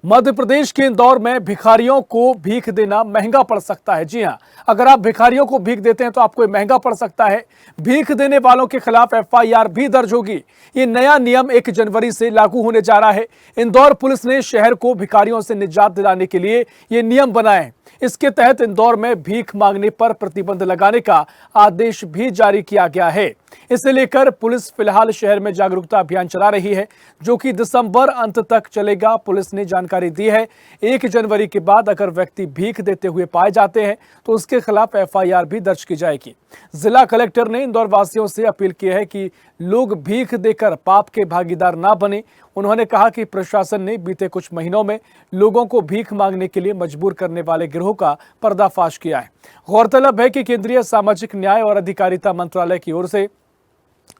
मध्य प्रदेश के इंदौर में भिखारियों को भीख देना महंगा पड़ सकता है। जी हां, अगर आप भिखारियों को भीख देते हैं तो आपको ये महंगा पड़ सकता है। भीख देने वालों के खिलाफ एफआईआर भी दर्ज होगी। ये नया नियम 1 जनवरी से लागू होने जा रहा है। इंदौर पुलिस ने शहर को भिखारियों से निजात दिलाने के लिए ये नियम बनाए हैं। इसके तहत इंदौर में भीख मांगने पर प्रतिबंध लगाने का आदेश भी जारी किया गया है। इसे लेकर पुलिस फिलहाल शहर में जागरूकता अभियान चला रही है, जो कि दिसंबर अंत तक चलेगा। पुलिस ने जानकारी दी है 1 जनवरी के बाद अगर व्यक्ति भीख देते हुए पाए जाते हैं तो उसके खिलाफ एफआईआर भी दर्ज की जाएगी। जिला कलेक्टर ने इंदौर वासियों से अपील की है कि लोग भीख देकर पाप के भागीदार ना बने। उन्होंने कहा कि प्रशासन ने बीते कुछ महीनों में लोगों को भीख मांगने के लिए मजबूर करने वाले गिरोह का पर्दाफाश किया है। गौरतलब है कि केंद्रीय सामाजिक न्याय और अधिकारिता मंत्रालय की ओर से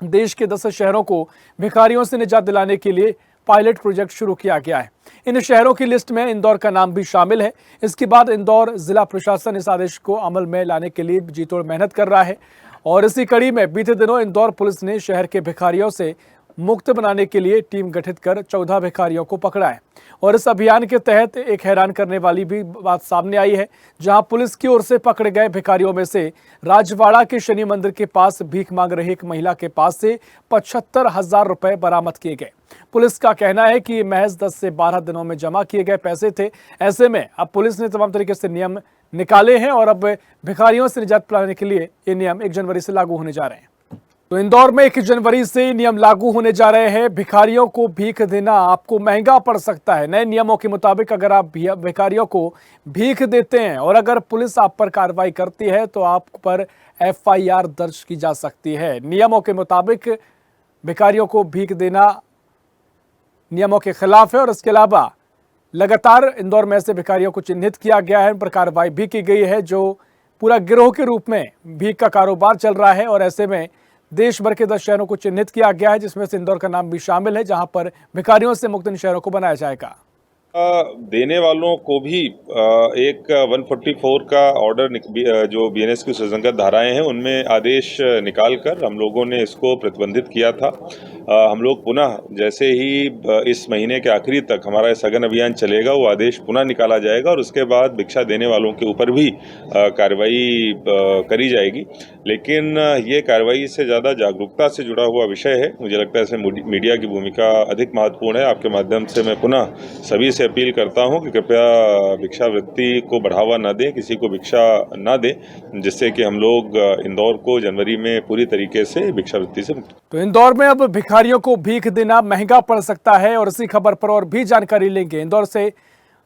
देश के 10 शहरों को भिखारियों से निजात दिलाने के लिए पायलट प्रोजेक्ट शुरू किया गया है। इन शहरों की लिस्ट में इंदौर का नाम भी शामिल है। इसके बाद इंदौर जिला प्रशासन इस आदेश को अमल में लाने के लिए जीतोड़ मेहनत कर रहा है और इसी कड़ी में बीते दिनों इंदौर पुलिस ने शहर के भिखारियों से मुक्त बनाने के लिए टीम गठित कर 14 भिखारियों को पकड़ा है। और इस अभियान के तहत एक हैरान करने वाली भी बात सामने आई है, जहां पुलिस की ओर से पकड़े गए भिखारियों में से राजवाड़ा के शनि मंदिर के पास भीख मांग रही एक महिला के पास से 75,000 रुपए बरामद किए गए। पुलिस का कहना है कि महज 10 से 12 दिनों में जमा किए गए पैसे थे। ऐसे में अब पुलिस ने तमाम तरीके से नियम निकाले हैं और अब भिखारियों से निजात पाने के लिए ये नियम 1 जनवरी से लागू होने जा रहे हैं। तो इंदौर में 1 जनवरी से नियम लागू होने जा रहे हैं। भिखारियों को भीख देना आपको महंगा पड़ सकता है। नए नियमों के मुताबिक अगर आप भिखारियों को भीख देते हैं और अगर पुलिस आप पर कार्रवाई करती है तो आप पर एफआईआर दर्ज की जा सकती है। नियमों के मुताबिक भिखारियों को भीख देना नियमों के खिलाफ है और इसके अलावा लगातार इंदौर में ऐसे भिखारियों को चिन्हित किया गया है, उन पर कार्रवाई भी की गई है जो पूरा गिरोह के रूप में भीख का कारोबार चल रहा है। और ऐसे में देश भर के 10 शहरों को चिन्हित किया गया है, जिसमें से इंदौर का नाम भी शामिल है, जहां पर भिखारियों से मुक्त इन शहरों को बनाया जाएगा। देने वालों को भी एक 144 का ऑर्डर जो बीएनएस की सुसंगत धाराएं हैं उनमें आदेश निकालकर हम लोगों ने इसको प्रतिबंधित किया था। हम लोग पुनः जैसे ही इस महीने के आखिरी तक हमारा सघन अभियान चलेगा वो आदेश पुनः निकाला जाएगा और उसके बाद भिक्षा देने वालों के ऊपर भी कार्रवाई करी जाएगी। लेकिन ये कार्रवाई से ज़्यादा जागरूकता से जुड़ा हुआ विषय है। मुझे लगता है इसमें मीडिया की भूमिका अधिक महत्वपूर्ण है। आपके माध्यम से मैं पुनः सभी से अपील करता हूं कि कृपया भिक्षावृत्ति को बढ़ावा न दें, किसी को भिक्षा न दें, जिससे कि हम लोग इंदौर को जनवरी में पूरी तरीके से भिक्षावृत्ति से मुक्त। तो इंदौर में अब भिखारियों को भीख देना महंगा पड़ सकता है और इसी खबर पर और भी जानकारी लेंगे। इंदौर से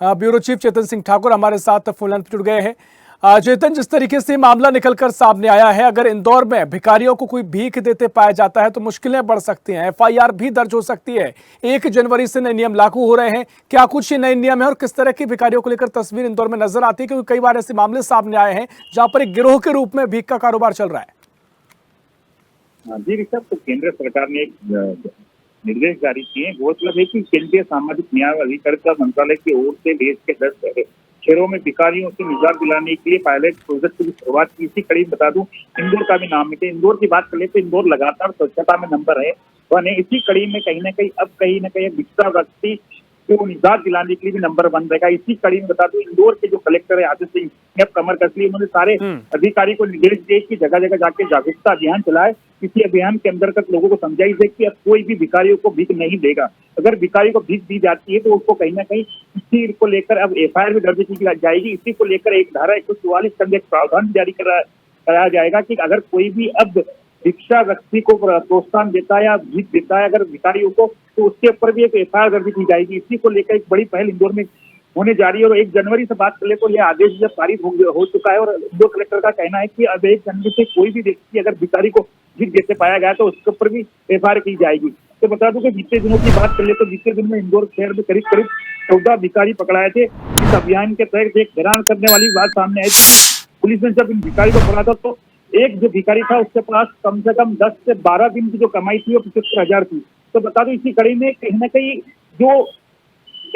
ब्यूरो चीफ चेतन सिंह ठाकुर हमारे साथ फोन लाइन पर जुड़ गए हैं। चेतन, जिस तरीके से मामला निकलकर सामने आया है, अगर इंदौर में भिखारियों को कोई भीख देते पाया जाता है तो मुश्किलें बढ़ सकती हैं, एफआईआर भी दर्ज हो सकती है। 1 जनवरी से नए नियम लागू हो रहे हैं, क्या कुछ नए नियम है और किस तरह की भिखारियों को लेकर तस्वीर इंदौर में नजर आती है? क्योंकि कई बार ऐसे मामले सामने आए हैं जहां पर एक गिरोह के रूप में भीख का कारोबार चल रहा है। जी ऋषभ, तो केंद्र सरकार ने एक निर्देश जारी किए। गौरतलब है कि केंद्रीय सामाजिक न्याय और अधिकारिता मंत्रालय की ओर से देश के 10 शहरों में भिखारियों से निजात दिलाने के लिए पायलट प्रोजेक्ट की शुरुआत की। इसी कड़ी बता दूं, इंदौर का भी नाम है। इंदौर की बात करें तो इंदौर लगातार स्वच्छता में नंबर है वन है। इसी कड़ी में कहीं ना कहीं भिक्षा व्यक्ति को निजात दिलाने के लिए भी नंबर 1 रहेगा। इसी कड़ी में बता दूं, इंदौर के जो कलेक्टर है आदित्य सिंह ने अब कमर कस ली। उन्होंने सारे अधिकारी को निर्देश दिए कि जगह जगह जाके जागरूकता अभियान चलाए। इसी अभियान के अंतर्गत लोगों को समझाई जाए कि अब कोई भी भिखारियों को भीख नहीं देगा। अगर भिखारी को भीख दी जाती है तो उसको कहीं ना कहीं इसी को लेकर अब एफआईआर भी दर्ज की जाएगी। इसी को लेकर एक धारा 144 के अंदर प्रावधान जारी कराया जाएगा कि अगर कोई भी अब भिक्षा व्यक्ति को प्रोत्साहन देता है या भीख देता है अगर भिखारियों को, तो उसके ऊपर भी एक एफआईआर दर्ज की जाएगी। इसी को लेकर एक बड़ी पहल इंदौर में होने जा रही है। और 1 जनवरी से बात कर ले तो यह आदेश जब पारित हो चुका है और इंदौर कलेक्टर का कहना है कि अब 1 जनवरी से कोई भी व्यक्ति अगर भिखारी को भीख देते पाया गया तो उसके ऊपर भी एफआईआर की जाएगी। तो बता दूं कि बीते दिनों की बात कर ले तो बीते दिन में इंदौर शहर में करीब 14 भिखारी पकड़ाए थे। इस अभियान के तहत एक हैरान करने वाली बात सामने आई। पुलिस ने जब इन भिखारी को पकड़ा था तो एक जो भिखारी था उसके पास कम से कम 10 से 12 दिन की जो कमाई थी वो 75,000 थी। तो बता दो इसी कड़ी में कहीं ना कहीं जो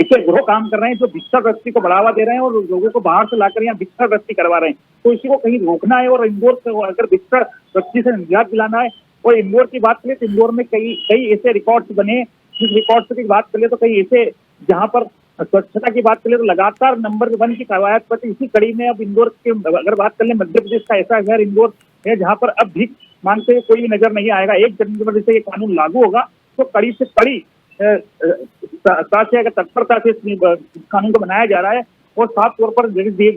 ऐसे गिरोह काम कर रहे हैं जो भिक्षा व्यक्ति को बढ़ावा दे रहे हैं और लोगों को बाहर से लाकर यहाँ भिक्षा व्यक्ति करवा रहे हैं, तो इसी को कहीं रोकना है और इंदौर को अगर भिक्षा व्यक्ति से निजात दिलाना है। और इंदौर की बात करें तो इंदौर में कई ऐसे रिकॉर्ड्स बने। जिस रिकॉर्ड्स की बात करें तो कई ऐसे जहाँ पर स्वच्छता की बात करें तो लगातार नंबर 1 की कवायद पर इसी कड़ी में अब इंदौर के अगर बात कर ले, मध्य प्रदेश का ऐसा शहर इंदौर है जहां पर अब भीख मांगते हुए कोई भी नजर नहीं आएगा। 1 जनवरी से ये कानून लागू होगा तो कड़ी से कड़ी तत्परता से इस कानून को बनाया जा रहा है और साफ तौर पर निर्देश दे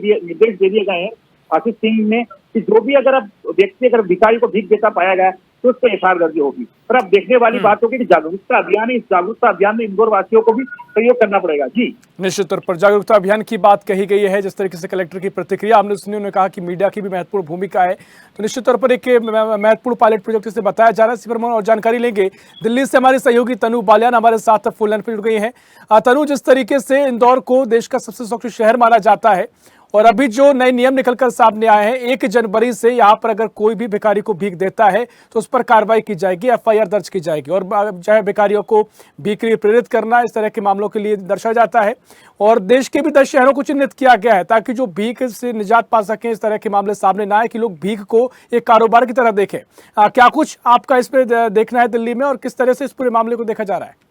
दिए गए हैं आशीष सिंह ने कि जो भी अगर व्यक्ति अगर भिखारी को भीख देता पाया गया तो उस पर एफआईआर दर्ज होगी। पर अब देखने वाली बात होगी कि जागरूकता अभियान है, इस जागरूकता अभियान में इंदौर वासियों को भी सहयोग करना पड़ेगा। जी निश्चित तौर पर जागरूकता अभियान की बात कही गई है। जिस तरीके से कलेक्टर की प्रतिक्रिया हमने सुनी, उन्होंने कहा कि मीडिया की भी महत्वपूर्ण भूमिका है, तो निश्चित तौर पर एक महत्वपूर्ण पायलट प्रोजेक्ट से बताया जा रहा है। इसी पर और जानकारी लेंगे। दिल्ली से हमारे सहयोगी तनु बालियान हमारे साथ फोन लाइन पर जुड़ गई है। तनु, जिस तरीके से इंदौर को देश का सबसे स्वच्छ शहर माना जाता है और अभी जो नए नियम निकलकर सामने आए हैं, 1 जनवरी से यहाँ पर अगर कोई भी भिखारी को भीख देता है तो उस पर कार्रवाई की जाएगी, एफआईआर दर्ज की जाएगी और चाहे भिखारियों को भीख के लिए प्रेरित करना, इस तरह के मामलों के लिए दर्शाया जाता है। और देश के भी 10 शहरों को चिन्हित किया गया है ताकि जो भीख से निजात पा सकें, इस तरह के मामले सामने ना आए कि लोग भीख को एक कारोबार की तरह देखें। क्या कुछ आपका इस पर देखना है दिल्ली में और किस तरह से इस पूरे मामले को देखा जा रहा है?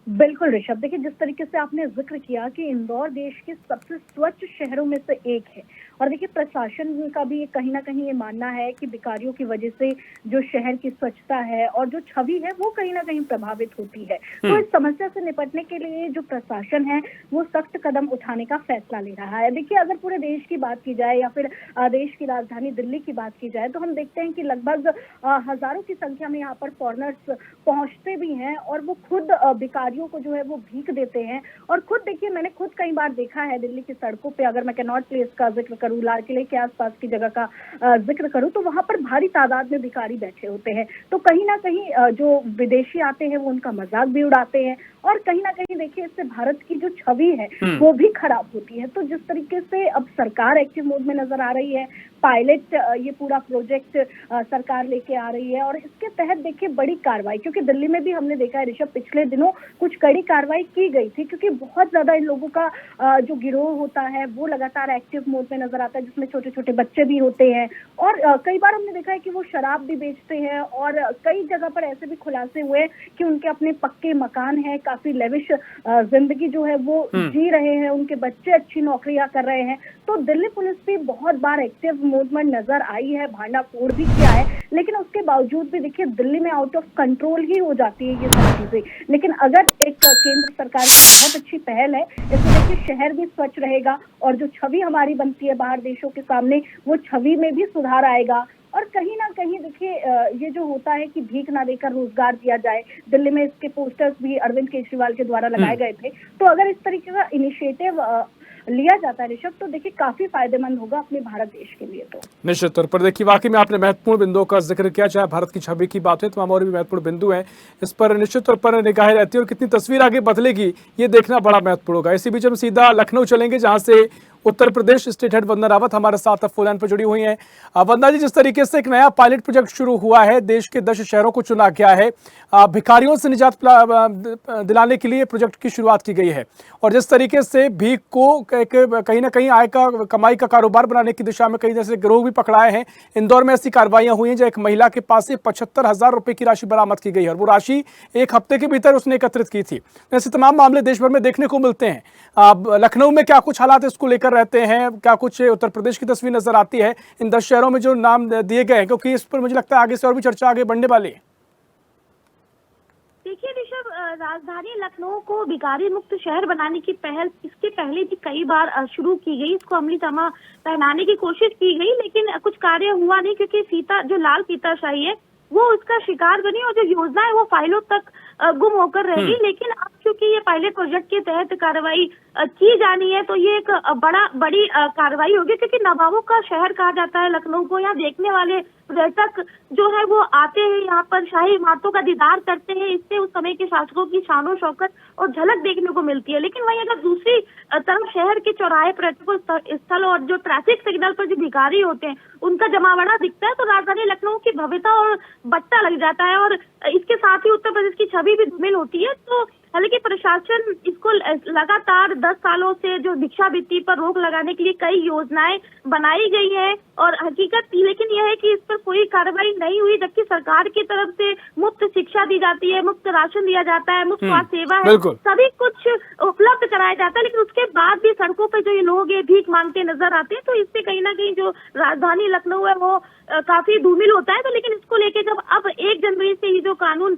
बिल्कुल ऋषभ, देखिए जिस तरीके से आपने जिक्र किया कि इंदौर देश के सबसे स्वच्छ शहरों में से एक है और देखिए प्रशासन का भी कहीं ना कहीं ये मानना है कि भिखारियों की वजह से जो शहर की स्वच्छता है और जो छवि है वो कहीं ना कहीं प्रभावित होती है। तो इस समस्या से निपटने के लिए जो प्रशासन है वो सख्त कदम उठाने का फैसला ले रहा है। देखिए अगर पूरे देश की बात की जाए या फिर देश की राजधानी दिल्ली की बात की जाए तो हम देखते हैं कि लगभग हजारों की संख्या में यहाँ पर फॉरेनर्स पहुंचते भी हैं और वो खुद भिखारियों को जो है वो भीख देते हैं। और खुद देखिए मैंने खुद कई बार देखा है दिल्ली की सड़कों पे, अगर मैं कैनॉट प्लेस का जिक्र करूं, लाल किले के आसपास की जगह का जिक्र करूं तो वहां पर भारी तादाद में भिखारी बैठे होते हैं। तो कहीं ना कहीं जो विदेशी आते हैं वो उनका मजाक भी उड़ाते हैं और कहीं ना कहीं देखिए इससे भारत की जो छवि है वो भी खराब होती है। तो जिस तरीके से अब सरकार एक्टिव मोड में नजर आ रही है, पायलट ये पूरा प्रोजेक्ट सरकार लेके आ रही है और इसके तहत देखिए बड़ी कार्रवाई, क्योंकि दिल्ली में भी हमने देखा है ऋषभ पिछले दिनों कुछ कड़ी कार्रवाई की गई थी क्योंकि बहुत ज्यादा इन लोगों का जो गिरोह होता है वो लगातार एक्टिव मोड में नजर आता है, जिसमें छोटे छोटे बच्चे भी होते हैं और कई बार हमने देखा है कि वो शराब भी बेचते हैं और कई जगह पर ऐसे भी खुलासे हुए कि उनके अपने पक्के मकान है, काफी लेविश जिंदगी जो है वो जी रहे हैं, उनके बच्चे अच्छी नौकरियां कर रहे हैं। तो दिल्ली पुलिस भी बहुत बार एक्टिव मोड में नजर आई है, भांडाफोड़ भी किया है, लेकिन उसके बावजूद भी देखिए दिल्ली में आउट ऑफ कंट्रोल ही हो जाती है ये सब चीजें। लेकिन अगर एक केंद्र सरकार की बहुत अच्छी पहल है, इससे देखिए शहर भी स्वच्छ रहेगा और जो छवि हमारी बनती है बाहर देशों के सामने वो छवि में भी सुधार आएगा। और कहीं ना कहीं देखिए ये जो होता है कि भीख ना देकर रोजगार दिया जाए, दिल्ली में इसके पोस्टर्स भी अरविंद केजरीवाल के द्वारा लगाए गए थे। तो अगर इस तरीके का इनिशिएटिव लिया जाता है ऋषभ तो देखिए काफी फायदेमंद होगा अपने भारत देश के लिए। तो निश्चित तौर पर देखिए वाकई में आपने महत्वपूर्ण बिंदुओं का जिक्र किया, चाहे भारत की छवि की बात है, तमाम और भी महत्वपूर्ण बिंदु हैं, इस पर निश्चित तौर पर निगाहें रहती है और कितनी तस्वीर आगे बदलेगी ये देखना बड़ा महत्वपूर्ण होगा। इसी बीच हम सीधा लखनऊ चलेंगे जहां से उत्तर प्रदेश स्टेट हेड वंदना रावत हमारे साथ फोन लाइन पर जुड़ी हुई हैं। वंदना जी, जिस तरीके से एक नया पायलट प्रोजेक्ट शुरू हुआ है, देश के 10 शहरों को चुना गया है, भिखारियों से निजात दिलाने के लिए प्रोजेक्ट की शुरुआत की गई है और जिस तरीके से भीख को कहीं ना कहीं आय का कमाई का कारोबार बनाने की दिशा में कई जैसे गिरोह भी पकड़ाए हैं। इंदौर में ऐसी कार्रवाइयां हुई हैं जब एक महिला के पास से 75,000 रुपए की राशि बरामद की गई है और वो राशि एक हफ्ते के भीतर उसने एकत्रित की थी। ऐसे तमाम मामले देश भर में देखने को मिलते हैं। लखनऊ में क्या कुछ हालात इसको लेकर रहते हैं, क्या कुछ उत्तर प्रदेश की तस्वीर नजर आती है इन 10 शहरों में जो नाम दिए गए हैं, क्योंकि इस पर मुझे लगता है आगे से और भी चर्चा आगे बढ़ने वाली है। देखिए ऋषभ, राजधानी लखनऊ को भिखारी मुक्त शहर बनाने की पहल इसके पहले भी कई बार शुरू की गई, इसको अमली जामा पहनाने की कोशिश की गई, लेकिन कुछ कार्य हुआ नहीं क्योंकि फीता जो लाल फीताशाही है वो उसका शिकार बनी और जो योजना है वो फाइलों तक गुम होकर रह गई। लेकिन अब क्योंकि ये पायलट प्रोजेक्ट के तहत कार्रवाई की जानी है तो ये एक बड़ी कार्रवाई होगी, क्योंकि नवाबों का शहर कहा जाता है लखनऊ को। यहाँ देखने वाले पर्यटक जो है वो आते हैं, यहाँ पर शाही इमारतों का दीदार करते हैं, इससे उस समय के शासकों की शानो शौकत और झलक देखने को मिलती है। लेकिन वहीं अगर दूसरी तरफ शहर के चौराहे, पर्यटकों स्थल और जो ट्रैफिक सिग्नल पर जो भिखारी होते हैं उनका जमावड़ा दिखता है तो राजधानी लखनऊ की भव्यता और बट्टा लग जाता है और इसके साथ ही उत्तर प्रदेश की छवि भी धूमिल होती है। तो हालांकि प्रशासन इसको लगातार 10 सालों से जो भिक्षावृत्ति पर रोक लगाने के लिए कई योजनाएं बनाई गई है और हकीकत लेकिन यह है कि इस पर कोई कार्रवाई नहीं हुई, जबकि सरकार की तरफ से मुफ्त शिक्षा दी जाती है, मुफ्त राशन दिया जाता है, मुफ्त स्वास्थ्य सेवा है, सभी कुछ उपलब्ध कराया जाता है, लेकिन उसके बाद भी सड़कों पर जो ये लोग ये भीख मांगते नजर आते हैं। तो इससे कहीं ना कहीं जो राजधानी लखनऊ है वो काफी धूमिल होता है। तो लेकिन इसको लेके जब अब 1 जनवरी से ही जो कानून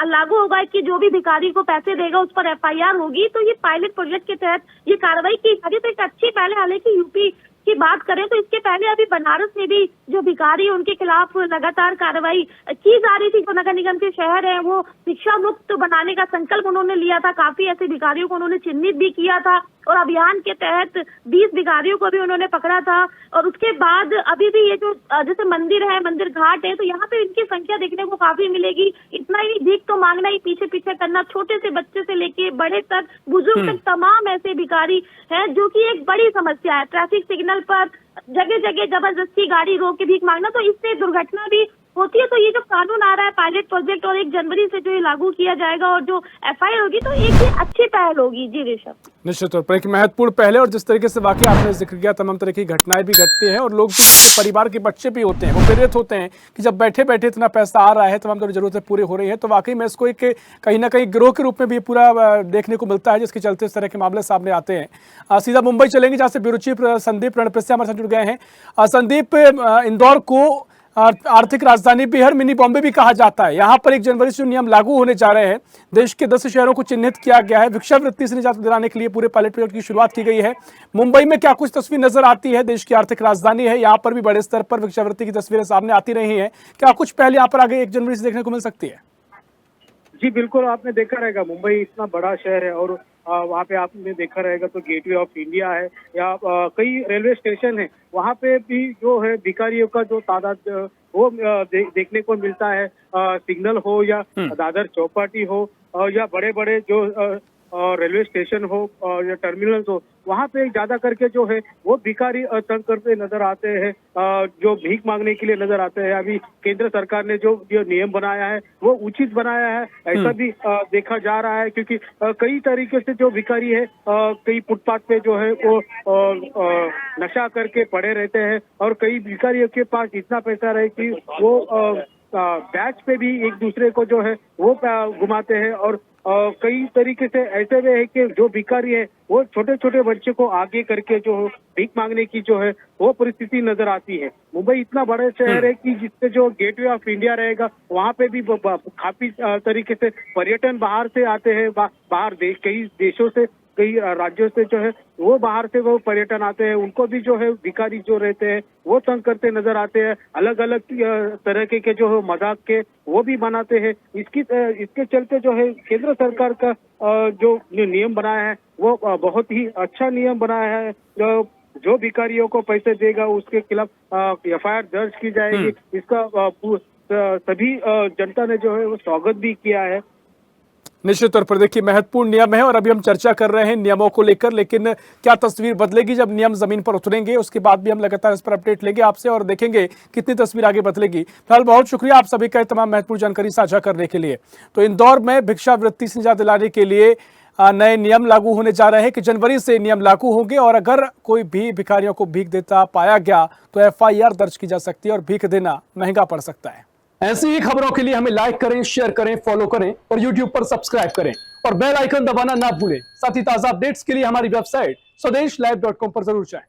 लागू होगा कि जो भी भिखारी को पैसे देगा उस पर FIR होगी, तो ये पायलट प्रोजेक्ट के तहत ये कार्रवाई की जा रही है। तो एक अच्छी पहले, हालांकि यूपी की बात करें तो इसके पहले अभी बनारस में भी जो भिखारी उनके खिलाफ लगातार कार्रवाई की जा रही थी। जो नगर निगम के शहर है वो शिक्षा मुक्त बनाने का संकल्प उन्होंने लिया था, काफी ऐसे भिखारियों को उन्होंने चिन्हित भी किया था और अभियान के तहत 20 भिखारियों को भी उन्होंने पकड़ा था। और उसके बाद अभी भी ये जो जैसे मंदिर है, मंदिर घाट है, तो यहाँ पे इनकी संख्या देखने को काफी मिलेगी। इतना ही भीख तो मांगना ही, पीछे पीछे करना, छोटे से बच्चे से लेके बड़े तक, बुजुर्ग तक, तमाम ऐसे भिखारी हैं, जो कि एक बड़ी समस्या है। ट्रैफिक सिग्नल पर जगह जगह जबरदस्ती गाड़ी रोक के भीख मांगना, तो इससे दुर्घटना भी होती है। तो ये जो कानून आ रहा है पायलट प्रोजेक्ट और 1 जनवरी से जो ये लागू किया जाएगा और जो FIR होगी, तो एक ये अच्छी पहल होगी। जी ऋषभ, निश्चित तौर पर एक महत्वपूर्ण पहले, और जिस तरीके से वाकई आपने जिक्र किया, तमाम तरह की घटनाएं भी घटती हैं और लोग भी, परिवार के बच्चे भी होते हैं, वो प्रेरित होते हैं कि जब बैठे बैठे इतना पैसा आ रहा है, तमाम तरह की जरूरतें पूरी हो रही है, तो वाकई में इसको एक कहीं ना कहीं गिरोह के रूप में भी पूरा देखने को मिलता है, जिसके चलते इस तरह के मामले सामने आते हैं। सीधा मुंबई चलेंगे, जहाँ से ब्यूरो चीफ संदीप रणप्रसिया हमारे साथ जुड़ गए हैं। संदीप, इंदौर को आर्थिक राजधानी भी, हर मिनी बॉम्बे भी कहा जाता है। यहाँ पर 1 जनवरी से नियम लागू होने जा रहे हैं। देश के 10 शहरों को चिन्हित किया गया है। भिक्षावृत्ति से निजात दिलाने के लिए पूरे पायलट प्रोजेक्ट की शुरुआत की गई है। मुंबई में क्या कुछ तस्वीर नजर आती है? देश की आर्थिक राजधानी है, यहाँ पर भी बड़े स्तर पर भिक्षावृत्ति की तस्वीरें सामने आती रही है। क्या कुछ पहले यहाँ पर आगे 1 जनवरी से देखने को मिल सकती है? जी बिल्कुल, आपने देखा रहेगा मुंबई इतना बड़ा शहर है और वहाँ पे आपने देखा रहेगा तो गेटवे ऑफ इंडिया है या कई रेलवे स्टेशन है, वहाँ पे भी जो है भिखारियों का जो तादाद वो देखने को मिलता है। सिग्नल हो या दादर चौपाटी हो या बड़े बड़े जो रेलवे स्टेशन हो या टर्मिनल हो, वहाँ पे ज्यादा करके जो है वो भिखारी तंग करते नजर आते हैं, जो भीख मांगने के लिए नजर आते हैं। अभी केंद्र सरकार ने जो नियम बनाया है वो उचित बनाया है, ऐसा भी देखा जा रहा है, क्योंकि कई तरीके से जो भिखारी है कई फुटपाथ पे जो है वो नशा करके पड़े रहते हैं और कई भिखारियों के पास इतना पैसा रहे कि वो बैच पे भी एक दूसरे को जो है वो घुमाते हैं। और कई तरीके से ऐसे में है कि जो भिखारी है वो छोटे छोटे बच्चे को आगे करके जो भीख मांगने की जो है वो परिस्थिति नजर आती है। मुंबई इतना बड़ा शहर है कि जिससे जो गेटवे ऑफ इंडिया रहेगा वहाँ पे भी काफी तरीके से पर्यटन बाहर से आते हैं, बाहर कई देशों से, कई राज्यों से जो है वो बाहर से वो पर्यटन आते हैं, उनको भी जो है भिखारी जो रहते हैं वो तंग करते नजर आते हैं। अलग अलग तरह के जो है मजाक के वो भी बनाते हैं। इसके चलते जो है केंद्र सरकार का जो नियम बनाया है वो बहुत ही अच्छा नियम बनाया है। जो भिखारियों को पैसे देगा उसके खिलाफ FIR दर्ज की जाएगी। इसका सभी जनता ने जो है वो स्वागत भी किया है। निश्चित तौर पर देखिए, महत्वपूर्ण नियम है और अभी हम चर्चा कर रहे हैं नियमों को लेकर, लेकिन क्या तस्वीर बदलेगी जब नियम जमीन पर उतरेंगे? उसके बाद भी हम लगातार इस पर अपडेट लेंगे आपसे और देखेंगे कितनी तस्वीर आगे बदलेगी। फिलहाल बहुत शुक्रिया आप सभी का तमाम महत्वपूर्ण जानकारी साझा करने के लिए। तो इंदौर में भिक्षावृत्ति से निजात दिलाने के लिए नए नियम लागू होने जा रहे हैं कि जनवरी से नियम लागू होंगे और अगर कोई भी भिखारियों को भीख देता पाया गया तो FIR दर्ज की जा सकती है और भीख देना महंगा पड़ सकता है। ऐसी ही खबरों के लिए हमें लाइक करें, शेयर करें, फॉलो करें और YouTube पर सब्सक्राइब करें और बेल आइकन दबाना ना भूलें। साथ ही ताजा अपडेट्स के लिए हमारी वेबसाइट swadesh live.com पर जरूर जाएं।